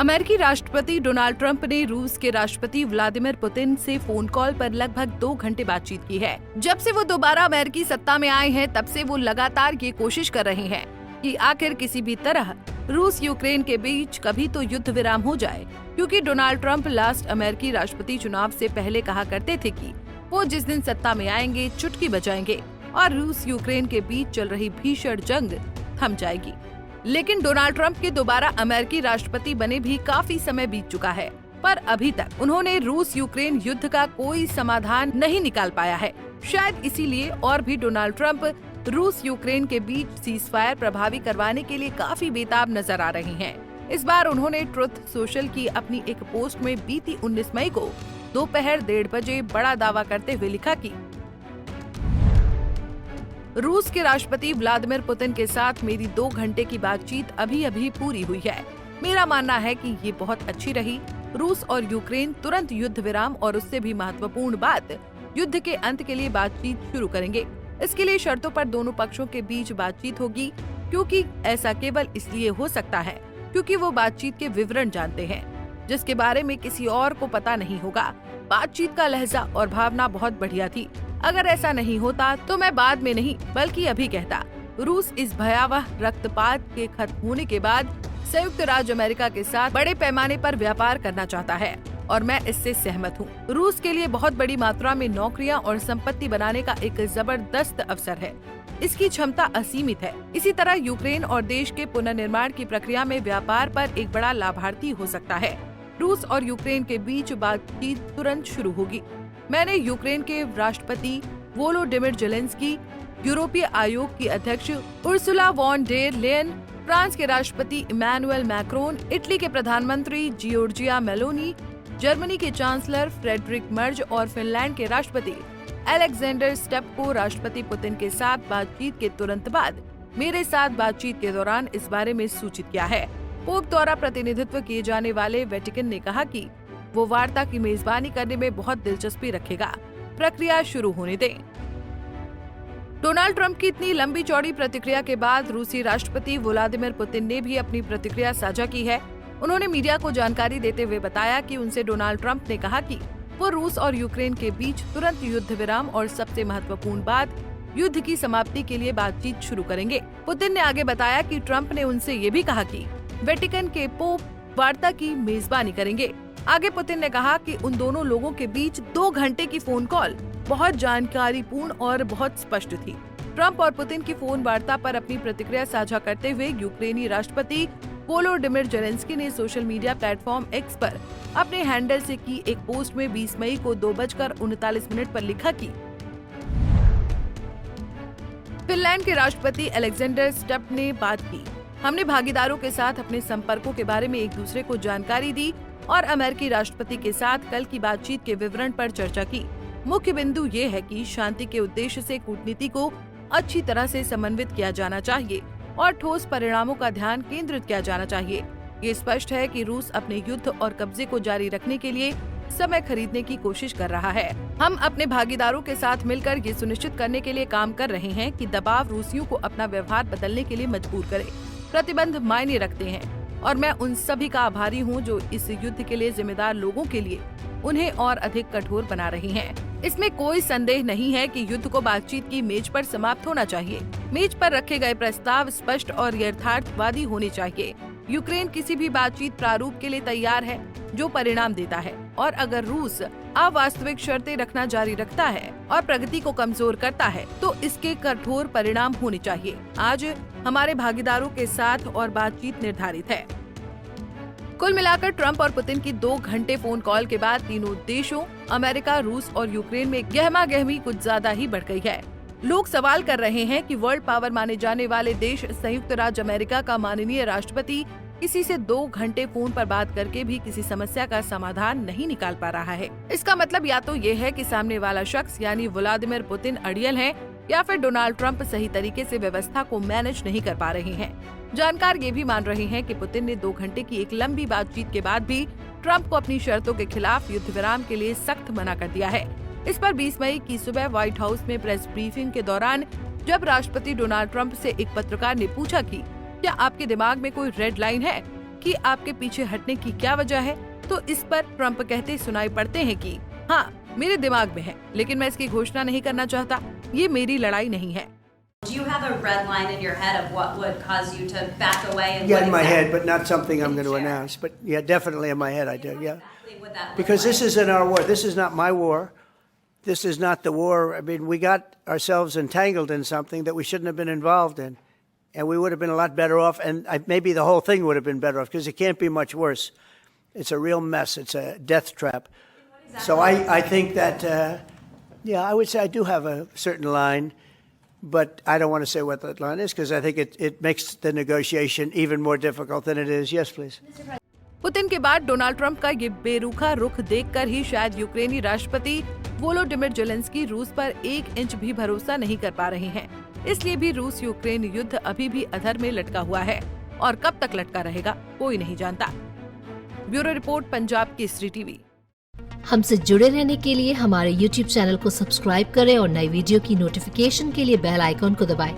अमेरिकी राष्ट्रपति Donald Trump ने रूस के राष्ट्रपति व्लादिमीर पुतिन से फोन कॉल पर लगभग 2 घंटे बातचीत की है। जब से वो दोबारा अमेरिकी सत्ता में आए हैं, तब से वो लगातार ये कोशिश कर रहे हैं कि आखिर किसी भी तरह रूस यूक्रेन के बीच कभी तो युद्ध विराम हो जाए, क्योंकि डोनाल्ड ट्रंप लास्ट अमेरिकी राष्ट्रपति चुनाव से पहले कहा करते थे कि वो जिस दिन सत्ता में आएंगे चुटकी बजाएंगे और रूस यूक्रेन के बीच चल रही भीषण जंग थम जाएगी। लेकिन डोनाल्ड ट्रंप के दोबारा अमेरिकी राष्ट्रपति बने भी काफी समय बीत चुका है, पर अभी तक उन्होंने रूस यूक्रेन युद्ध का कोई समाधान नहीं निकाल पाया है। शायद इसीलिए और भी डोनाल्ड ट्रंप रूस यूक्रेन के बीच सीजफायर प्रभावी करवाने के लिए काफी बेताब नजर आ रहे हैं। इस बार उन्होंने ट्रुथ सोशल की अपनी एक पोस्ट में बीती 19 मई को दोपहर 1:30 बजे बड़ा दावा करते हुए लिखा कि रूस के राष्ट्रपति व्लादिमीर पुतिन के साथ मेरी 2 घंटे की बातचीत अभी पूरी हुई है। मेरा मानना है कि ये बहुत अच्छी रही। रूस और यूक्रेन तुरंत युद्ध विराम और उससे भी महत्वपूर्ण बात, युद्ध के अंत के लिए बातचीत शुरू करेंगे। इसके लिए शर्तों पर दोनों पक्षों के बीच बातचीत होगी, क्योंकि ऐसा केवल इसलिए हो सकता है क्योंकि वो बातचीत के विवरण जानते हैं, जिसके बारे में किसी और को पता नहीं होगा। बातचीत का लहजा और भावना बहुत बढ़िया थी। अगर ऐसा नहीं होता तो मैं बाद में नहीं बल्कि अभी कहता। रूस इस भयावह रक्तपात के खत्म होने के बाद संयुक्त राज्य अमेरिका के साथ बड़े पैमाने पर व्यापार करना चाहता है और मैं इससे सहमत हूँ। रूस के लिए बहुत बड़ी मात्रा में नौकरियां और संपत्ति बनाने का एक जबरदस्त अवसर है। इसकी क्षमता असीमित है। इसी तरह यूक्रेन और देश के पुनर्निर्माण की प्रक्रिया में व्यापार पर एक बड़ा लाभार्थी हो सकता है। रूस और यूक्रेन के बीच बातचीत तुरंत शुरू होगी। मैंने यूक्रेन के राष्ट्रपति वोलोडिमिर जेलेंस्की, यूरोपीय आयोग की अध्यक्ष Ursula von der Leyen, France के राष्ट्रपति इमैनुअल मैक्रोन, इटली के प्रधानमंत्री जियोर्जिया मेलोनी, जर्मनी के चांसलर फ्रेडरिक मर्ज और फिनलैंड के राष्ट्रपति अलेक्जेंडर स्टेप को राष्ट्रपति पुतिन के साथ बातचीत के तुरंत बाद मेरे साथ बातचीत के दौरान इस बारे में सूचित किया है। पोप द्वारा प्रतिनिधित्व किए जाने वाले वेटिकन ने कहा कि वो वार्ता की मेजबानी करने में बहुत दिलचस्पी रखेगा। प्रक्रिया शुरू होने दें। डोनाल्ड ट्रंप की इतनी लंबी चौड़ी प्रतिक्रिया के बाद रूसी राष्ट्रपति व्लादिमीर पुतिन ने भी अपनी प्रतिक्रिया साझा की है। उन्होंने मीडिया को जानकारी देते हुए बताया कि उनसे डोनाल्ड ट्रंप ने कहा कि वो रूस और यूक्रेन के बीच तुरंत युद्ध विराम और सबसे महत्वपूर्ण बात, युद्ध की समाप्ति के लिए बातचीत शुरू करेंगे। पुतिन ने आगे बताया कि ट्रंप ने उनसे ये भी कहा कि वेटिकन के पोप वार्ता की मेजबानी करेंगे। आगे पुतिन ने कहा कि उन दोनों लोगों के बीच 2 घंटे की फोन कॉल बहुत जानकारीपूर्ण और बहुत स्पष्ट थी। ट्रंप और पुतिन की फोन वार्ता पर अपनी प्रतिक्रिया साझा करते हुए यूक्रेनी राष्ट्रपति वोलोडिमिर जेलेंस्की ने सोशल मीडिया प्लेटफॉर्म एक्स पर अपने हैंडल से की एक पोस्ट में 20 मई को 2:39 पर लिखा कि फिनलैंड के राष्ट्रपति अलेक्जेंडर स्टेप ने बात की। हमने भागीदारों के साथ अपने संपर्कों के बारे में एक दूसरे को जानकारी दी और अमेरिकी राष्ट्रपति के साथ कल की बातचीत के विवरण पर चर्चा की। मुख्य बिंदु ये है कि शांति के उद्देश्य से कूटनीति को अच्छी तरह से समन्वित किया जाना चाहिए और ठोस परिणामों का ध्यान केंद्रित किया जाना चाहिए। ये स्पष्ट है कि रूस अपने युद्ध और कब्जे को जारी रखने के लिए समय खरीदने की कोशिश कर रहा है। हम अपने भागीदारों के साथ मिलकर ये सुनिश्चित करने के लिए काम कर रहे हैं कि दबाव रूसियों को अपना व्यवहार बदलने के लिए मजबूर करे। प्रतिबंध मायने रखते हैं और मैं उन सभी का आभारी हूं जो इस युद्ध के लिए जिम्मेदार लोगों के लिए उन्हें और अधिक कठोर बना रहे हैं। इसमें कोई संदेह नहीं है कि युद्ध को बातचीत की मेज पर समाप्त होना चाहिए। मेज पर रखे गए प्रस्ताव स्पष्ट और यथार्थवादी होने चाहिए। यूक्रेन किसी भी बातचीत प्रारूप के लिए तैयार है जो परिणाम देता है, और अगर रूस अवास्तविक शर्तें रखना जारी रखता है और प्रगति को कमजोर करता है तो इसके कठोर परिणाम होने चाहिए। आज हमारे भागीदारों के साथ और बातचीत निर्धारित है। कुल मिलाकर ट्रंप और पुतिन की 2 घंटे फोन कॉल के बाद तीनों देशों अमेरिका, रूस और यूक्रेन में गहमा-गहमी कुछ ज्यादा ही बढ़ गई है। लोग सवाल कर रहे हैं कि वर्ल्ड पावर माने जाने वाले देश संयुक्त राज्य अमेरिका का माननीय राष्ट्रपति किसी से 2 घंटे फोन पर बात करके भी किसी समस्या का समाधान नहीं निकाल पा रहा है। इसका मतलब या तो ये है कि सामने वाला शख्स यानी व्लादिमीर पुतिन अड़ियल है, या फिर डोनाल्ड ट्रंप सही तरीके से व्यवस्था को मैनेज नहीं कर पा रहे हैं। जानकार ये भी मान रहे हैं कि पुतिन ने 2 घंटे की एक लंबी बातचीत के बाद भी ट्रंप को अपनी शर्तों के खिलाफ युद्ध विराम के लिए सख्त मना कर दिया है। इस पर 20 मई की सुबह व्हाइट हाउस में प्रेस ब्रीफिंग के दौरान जब राष्ट्रपति डोनाल्ड ट्रंप से एक पत्रकार ने पूछा कि क्या आपके दिमाग में कोई रेड लाइन है, कि आपके पीछे हटने की क्या वजह है, तो इस पर ट्रंप कहते सुनाई पड़ते हैं कि हाँ, मेरे दिमाग में है, लेकिन मैं इसकी घोषणा नहीं करना चाहता। ये मेरी लड़ाई नहीं है। Do you have a red line in your head of what would cause you to back away? And Yeah, what in my exactly- head, but not something I'm going to Share. announce. But yeah, definitely in my head I do, yeah. Exactly would that look Because this like? isn't our war. This is not my war. This is not the war. I mean, we got ourselves entangled in something that we shouldn't have been involved in. And we would have been a lot better off, and maybe the whole thing would have been better off, because it can't be much worse. It's a real mess. It's a death trap. So I think that, yeah, I would say I do have a certain line, but I don't want to say what that line is, because I think it makes the negotiation even more difficult than it is. Yes, please. Putin के बाद Donald Trump का ये बेरुखा रुख देखकर ही शायद यूक्रेनी राष्ट्रपति Volodymyr Zelensky रूस पर 1 इंच भी भरोसा नहीं कर पा रहे हैं। इसलिए भी रूस यूक्रेन युद्ध अभी भी अधर में लटका हुआ है और कब तक लटका रहेगा कोई नहीं जानता। Bureau report, Punjab Kesari TV. हमसे जुड़े रहने के लिए हमारे YouTube चैनल को सब्सक्राइब करें और नई वीडियो की नोटिफिकेशन के लिए बेल आइकॉन को दबाएं।